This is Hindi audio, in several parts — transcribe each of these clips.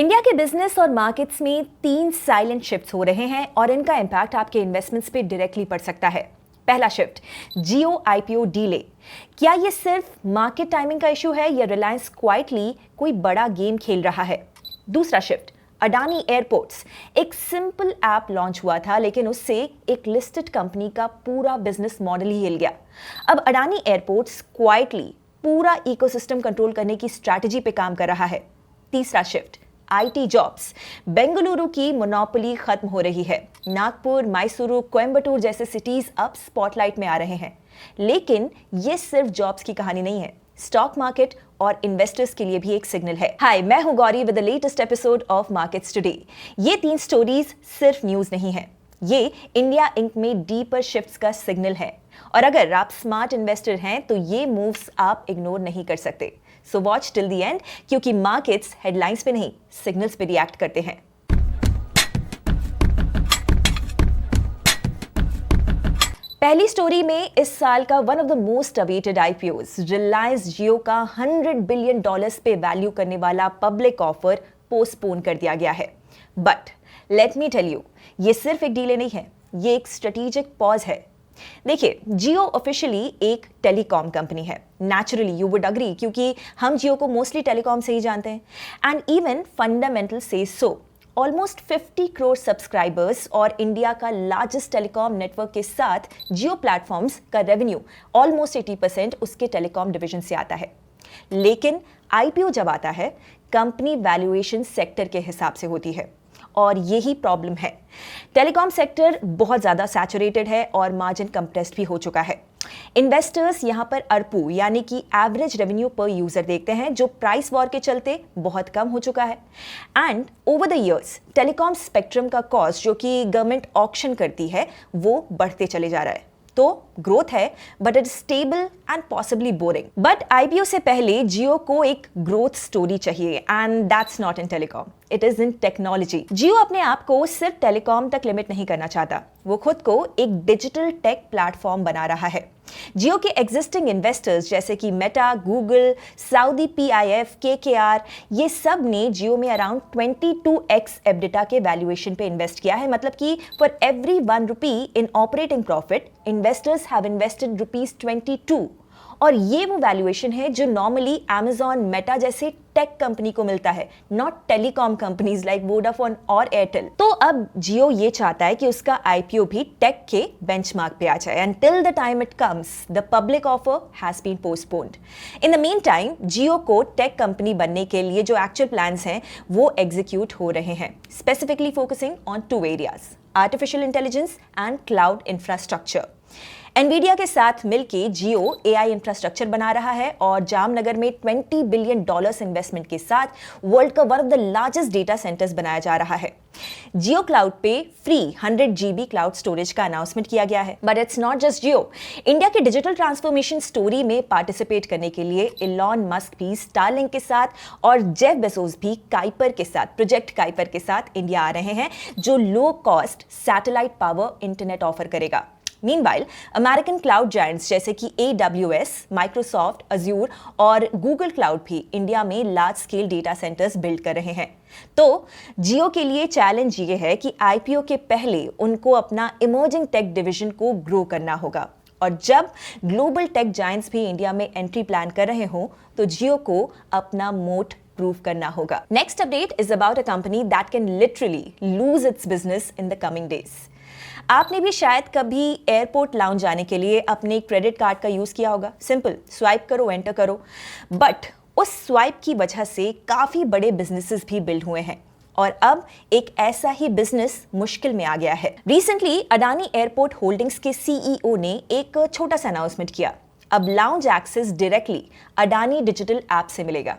इंडिया के बिजनेस और मार्केट्स में 3 साइलेंट शिफ्ट्स हो रहे हैं और इनका इंपैक्ट आपके इन्वेस्टमेंट्स पे डायरेक्टली पड़ सकता है। पहला शिफ्ट, जियो आईपीओ डीले। क्या ये सिर्फ मार्केट टाइमिंग का इशू है या रिलायंस क्वाइटली कोई बड़ा गेम खेल रहा है? दूसरा शिफ्ट, अडानी एयरपोर्ट्स। एक सिंपल ऐप लॉन्च हुआ था लेकिन उससे एक लिस्टेड कंपनी का पूरा बिजनेस मॉडल ही हिल गया। अब अडानी एयरपोर्ट्स क्वाइटली पूरा इकोसिस्टम कंट्रोल करने की स्ट्रैटेजी पे काम कर रहा है। तीसरा शिफ्ट, आईटी जॉब्स। बेंगलुरु की मोनोपोली खत्म हो रही है। नागपुर, मैसूरू, कोयंबटूर जैसे सिटीज अब स्पॉटलाइट में आ रहे हैं। लेकिन ये सिर्फ जॉब्स की कहानी नहीं है, स्टॉक मार्केट और इन्वेस्टर्स के लिए भी एक सिग्नल है। हाय, मैं हूं Gauri with the latest episode of markets today. ये 3 स्टोरीज सिर्फ न्यूज नहीं है, ये इंडिया इंक में डीपर शिफ्ट्स का सिग्नल है। और अगर आप स्मार्ट इन्वेस्टर हैं तो ये मूव्स आप इग्नोर नहीं कर सकते। So watch till the end, क्योंकि मार्केट्स हेडलाइंस पे नहीं, सिग्नल्स पे रिएक्ट करते हैं। पहली स्टोरी में इस साल का one of the most awaited IPOs, Reliance Jio का $100 बिलियन पे वैल्यू करने वाला पब्लिक ऑफर पोस्टपोन कर दिया गया है। But let me tell you, ये सिर्फ एक डीले नहीं है, ये एक स्ट्रेटेजिक पॉज है। देखिए, जियो ऑफिशियली एक टेलीकॉम कंपनी है। नेचुरली यू वुड अग्री, क्योंकि हम जियो को मोस्टली टेलीकॉम से ही जानते हैं। एंड इवन फंडामेंटल से सो। ऑलमोस्ट 50 करोड़ सब्सक्राइबर्स और इंडिया का लार्जेस्ट टेलीकॉम नेटवर्क के साथ जियो प्लेटफॉर्म्स का रेवेन्यू ऑलमोस्ट 80% उसके टेलीकॉम डिवीजन से आता है। लेकिन आईपीओ जब आता है, कंपनी वैल्यूएशन सेक्टर के हिसाब से होती है और यही प्रॉब्लम है। टेलीकॉम सेक्टर बहुत ज्यादा सैचुरेटेड है और मार्जिन कंप्रेस्ड भी हो चुका है। इन्वेस्टर्स यहां पर ARPU यानी कि एवरेज रेवेन्यू पर यूजर देखते हैं, जो प्राइस वॉर के चलते बहुत कम हो चुका है। And over the years telecom spectrum का कॉस्ट, जो कि गवर्नमेंट ऑक्शन करती है, वो बढ़ते चले जा रहा है। तो ग्रोथ है but it stable and possibly boring. But IPO से पहले जियो को एक ग्रोथ स्टोरी चाहिए and that's not in telecom, it is in technology. Jio अपने आप को सिर्फ टेलीकॉम तक लिमिट नहीं करना चाहता, वो खुद को एक डिजिटल टेक प्लेटफॉर्म बना रहा है। जियो के एग्जिस्टिंग इन्वेस्टर्स जैसे कि Meta, Google, Saudi PIF, KKR, ये सब ने जियो में अराउंड 22x एबिटा के वैल्यूएशन पे इन्वेस्ट किया है। मतलब कि for every 1 rupee in operating profit, investors have invested ₹22। और ये वो वैल्यूएशन है जो नॉर्मली Amazon, मेटा जैसे टेक कंपनी को मिलता है, not telecom companies like Vodafone और एयरटेल। तो अब जियो ये चाहता है कि उसका आईपीओ भी टेक के बेंचमार्क पे आ जाए। And till the time it comes, the public offer has been postponed. In the mean time Jio को टेक कंपनी बनने के लिए जो एक्चुअल प्लान्स हैं वो एग्जीक्यूट हो रहे हैं, specifically focusing on 2 areas, artificial intelligence and cloud infrastructure. Nvidia के साथ मिलके जियो एआई इंफ्रास्ट्रक्चर बना रहा है और जामनगर में $20 बिलियन इन्वेस्टमेंट के साथ वर्ल्ड का one of the largest data centres बनाया जा रहा है। जियो क्लाउड पे फ्री 100 GB क्लाउड स्टोरेज का अनाउंसमेंट किया गया है। But it's not just Jio. India के डिजिटल ट्रांसफॉर्मेशन स्टोरी में पार्टिसिपेट करने के लिए इलॉन मस्क भी स्टारलिंक के साथ और जेफ बेजोस भी काइपर के साथ, प्रोजेक्ट काइपर के साथ इंडिया आ रहे हैं, जो low cost satellite power internet offer करेगा। मीनवाइल अमेरिकन क्लाउड जायंट्स जैसे कि AWS, माइक्रोसॉफ्ट, अज्यूर और गूगल क्लाउड भी इंडिया में large scale data centres build कर रहे हैं। तो जियो के लिए चैलेंज ये है कि आईपीओ के पहले उनको अपना इमर्जिंग टेक डिवीजन को ग्रो करना होगा। और जब ग्लोबल टेक जायंट्स भी इंडिया में एंट्री प्लान कर रहे हों तो जियो को अपना मोट प्रूव करना होगा। Next update is about a company that can literally lose its business in the coming days. आपने भी शायद कभी एयरपोर्ट लाउंज जाने के लिए अपने क्रेडिट कार्ड का यूज किया होगा। सिंपल स्वाइप करो, एंटर करो। बट उस स्वाइप की वजह से काफी बड़े बिजनेसेस भी बिल्ड हुए हैं और अब एक ऐसा ही बिजनेस मुश्किल में आ गया है। रिसेंटली अडानी एयरपोर्ट होल्डिंग्स के CEO ने एक छोटा सा अनाउंसमेंट किया। अब lounge access directly Adani digital app से मिलेगा।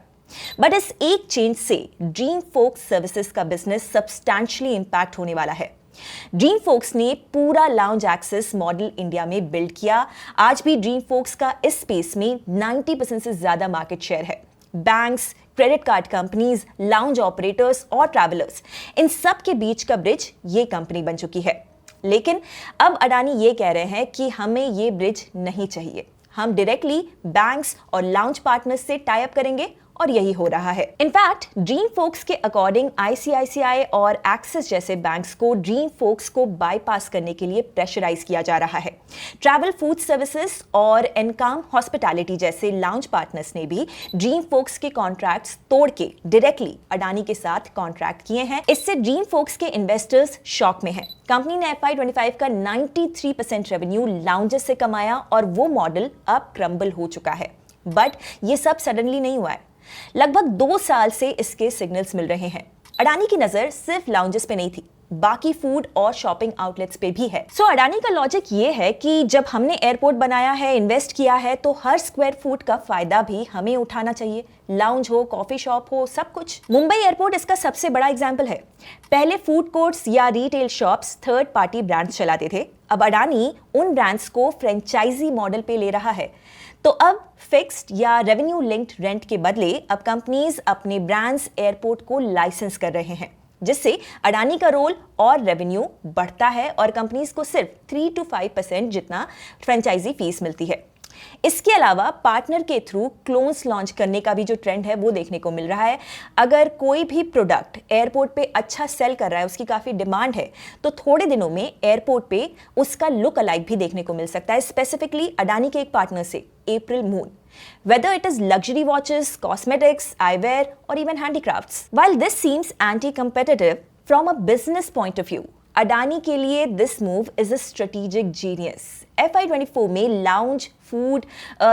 बट इस एक चेंज से ड्रीम फोक्स सर्विसेज का बिजनेस सब्सटैंशियली इंपैक्ट होने वाला है। ड्रीम फोक्स ने पूरा लाउंज एक्सेस मॉडल इंडिया में बिल्ड किया। आज भी ड्रीम फोक्स का इस स्पेस में 90% से ज्यादा मार्केट शेयर है। Banks, credit card companies, lounge operators और ट्रैवलर्स, इन सब के बीच का ब्रिज ये कंपनी बन चुकी है। लेकिन अब अडानी ये कह रहे हैं कि हमें ये ब्रिज नहीं चाहिए, हम डायरेक्टली बैंक्स और लाउंज पार्टनर्स से टाई अप करेंगे और यही हो रहा है। इनफैक्ट ड्रीम फोक्स के अकॉर्डिंग आईसीआईसीआई और एक्सिस जैसे बैंक्स को ड्रीम फोक्स को बाईपास करने के लिए प्रेशराइज किया जा रहा है। ट्रैवल फूड सर्विसेज और एनकाम हॉस्पिटैलिटी जैसे लाउंज पार्टनर्स ने भी ड्रीम फोक्स के कॉन्ट्रैक्ट्स तोड़ के डायरेक्टली अडानी के साथ कॉन्ट्रैक्ट किए हैं। इससे ड्रीम फोक्स के इन्वेस्टर्स शॉक में हैं। कंपनी ने FY25 का 93% रेवेन्यू लाउंजेस से कमाया और वो मॉडल अब क्रम्बल हो चुका है। बट ये सब सडनली नहीं हुआ है। लगभग 2 साल से इसके सिग्नल्स मिल रहे हैं। अडानी की नजर सिर्फ लाउंजेस पे नहीं थी, बाकी फूड और शॉपिंग आउटलेट्स पे भी है। सो अडानी का लॉजिक ये है कि जब हमने एयरपोर्ट बनाया है, इन्वेस्ट किया है, तो हर स्क्वायर फुट का फायदा भी हमें उठाना चाहिए। लाउंज हो, कॉफी शॉप हो, सब कुछ। मुंबई एयरपोर्ट इसका सबसे बड़ा एग्जाम्पल है। पहले फूड कोर्ट्स या retail shops third party brands चलाते थे। अब अडानी उन ब्रांड्स को फ्रेंचाइजी मॉडल पे ले रहा है। तो अब फिक्स्ड या रेवेन्यू लिंक्ड रेंट के बदले अब कंपनीज अपने ब्रांड्स एयरपोर्ट को लाइसेंस कर रहे हैं, जिससे अडानी का रोल और रेवेन्यू बढ़ता है और कंपनीज को सिर्फ 3 to 5% जितना फ्रेंचाइजी फीस मिलती है। इसके अलावा पार्टनर के थ्रू क्लोन्स लॉन्च करने का भी जो ट्रेंड है वो देखने को मिल रहा है। अगर कोई भी प्रोडक्ट एयरपोर्ट पे अच्छा सेल कर रहा है, उसकी काफी डिमांड है, तो थोड़े दिनों में एयरपोर्ट पे उसका लुक अलाइक भी देखने को मिल सकता है। स्पेसिफिकली अडानी के एक पार्टनर से, April moon. Whether it is luxury watches, cosmetics, eyewear, or even handicrafts. While this seems anti-competitive from a business point of view, Adani के लिए this move is a strategic genius. FY24 में लाउंज, फूड,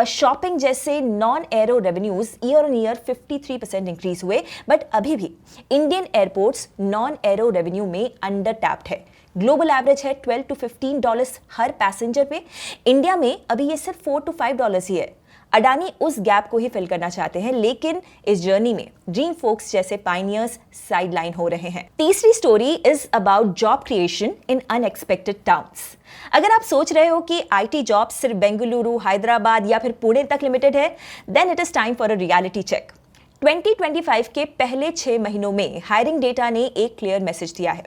शॉपिंग जैसे non arrow revenues year on year 53% increase हुए, बट अभी भी Indian airports non arrow revenue में अंडर टैप्ड है। ग्लोबल एवरेज है $12 to $15 हर पैसेंजर पे। इंडिया में अभी ये सिर्फ $4 to $5 ही है। अडानी उस गैप को ही फिल करना चाहते हैं, लेकिन इस जर्नी में ड्रीम फोक्स जैसे पायनियर्स साइडलाइन हो रहे हैं। तीसरी story is about job creation in unexpected towns. अगर आप सोच रहे हो कि आईटी जॉब सिर्फ बेंगलुरु, हैदराबाद या फिर पुणे तक लिमिटेड है, then it is time for a reality check. 2025 के पहले 6 महीनों में हायरिंग डेटा ने एक क्लियर मैसेज दिया है।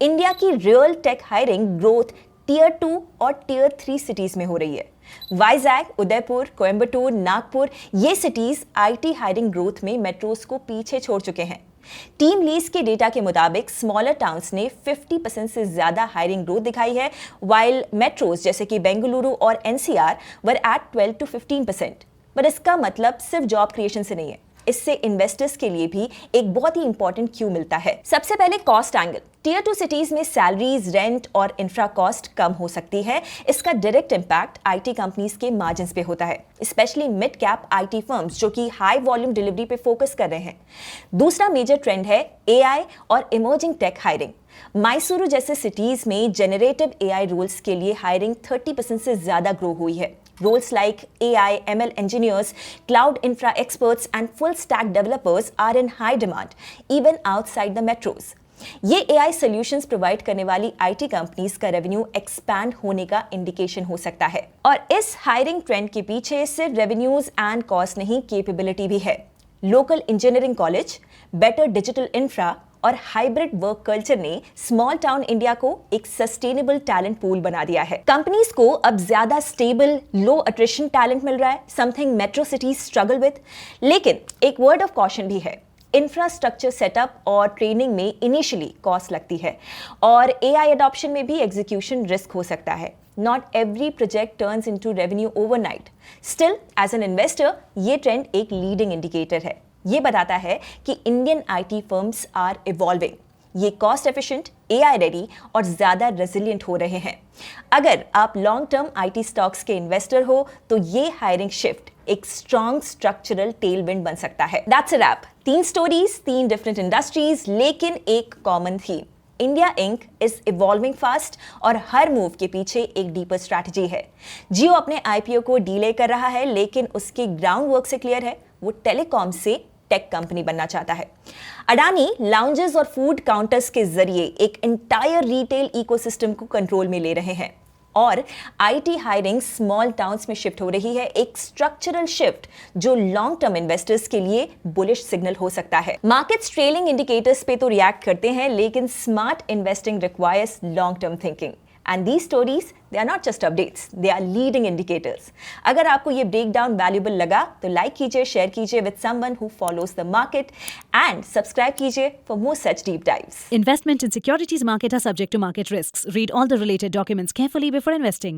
इंडिया की real tech hiring growth tier 2 और टियर 3 सिटीज में हो रही है। वाइजैग, उदयपुर, कोयंबटूर, नागपुर, ये सिटीज आईटी हायरिंग ग्रोथ में मेट्रोज को पीछे छोड़ चुके हैं। टीम लीज के डेटा के मुताबिक स्मॉलर टाउन्स ने 50% से ज्यादा हायरिंग ग्रोथ दिखाई है, वाइल मेट्रोज जैसे कि बेंगलुरु और NCR were at 12 to 15%। But इसका मतलब सिर्फ जॉब क्रिएशन से नहीं है, इससे इन्वेस्टर्स के लिए भी एक बहुत ही इंपॉर्टेंट क्यू मिलता है। सबसे पहले कॉस्ट एंगल। टियर 2 सिटीज में सैलरीज, रेंट और इंफ्रा कॉस्ट कम हो सकती है। इसका डायरेक्ट इंपैक्ट आईटी कंपनीज के मार्जिन्स पे होता है, specially mid cap IT firms जो कि हाई वॉल्यूम डिलीवरी पे फोकस कर रहे हैं। दूसरा मेजर ट्रेंड है एआई और इमर्जिंग टेक हायरिंग। मैसूरू जैसे सिटीज में जेनरेटिव एआई रोल्स के लिए हायरिंग 30% से ज्यादा ग्रो हुई है। Roles like AI, ML engineers, cloud infra experts and full stack developers are in high demand, even outside the metros. ये AI solutions प्रोवाइड करने वाली IT कंपनीज का रेवेन्यू एक्सपैंड होने का इंडिकेशन हो सकता है। और इस हायरिंग ट्रेंड के पीछे सिर्फ रेवेन्यूज एंड कॉस्ट नहीं, कैपेबिलिटी भी है। Local engineering college, better digital infra और हाइब्रिड वर्क कल्चर ने स्मॉल टाउन इंडिया को एक सस्टेनेबल टैलेंट पूल बना दिया है। कंपनीज को अब ज्यादा स्टेबल, लो अट्रिशन टैलेंट मिल रहा है, something metro cities struggle with. लेकिन एक वर्ड ऑफ कॉशन भी है। इंफ्रास्ट्रक्चर सेटअप और ट्रेनिंग में इनिशियली कॉस्ट लगती है और एआई अडॉप्शन में भी एग्जीक्यूशन रिस्क हो सकता है। Not every project turns into revenue overnight. Still, as an investor, ये ट्रेंड एक लीडिंग इंडिकेटर है। ये बताता है कि Indian IT firms are evolving. ये कॉस्ट एफिशिएंट, एआई रेडी और ज्यादा रेजिलिएंट हो रहे हैं। अगर आप लॉन्ग टर्म आईटी स्टॉक्स के इन्वेस्टर हो तो ये हायरिंग शिफ्ट एक स्ट्रॉन्ग स्ट्रक्चरल टेलविंड बन सकता है। That's a wrap. 3 stories, 3 different industries, लेकिन एक common theme. India Inc is evolving fast और हर मूव के पीछे एक डीपर स्ट्रैटेजी है। जियो अपने आईपीओ को डीले कर रहा है, लेकिन उसके ग्राउंड वर्क से क्लियर है, वो टेलीकॉम से टेक कंपनी बनना चाहता है। अडानी लाउंजेस और फूड काउंटर्स के जरिए एक एंटायर रिटेल इकोसिस्टम को कंट्रोल में ले रहे हैं और आईटी हायरिंग स्मॉल टाउन्स में शिफ्ट हो रही है, एक स्ट्रक्चरल शिफ्ट जो लॉन्ग टर्म इन्वेस्टर्स के लिए बुलिश सिग्नल हो सकता है। मार्केट्स ट्रेलिंग इंडिकेटर्स पे तो रिएक्ट करते हैं, लेकिन smart investing requires long term thinking. And these stories, they are not just updates, they are leading indicators. अगर आपको ये breakdown valuable लगा तो like कीजिए, share कीजिए with someone who follows the market and subscribe कीजिए for more such deep dives. Investment in securities market are subject to market risks. Read all the related documents carefully before investing.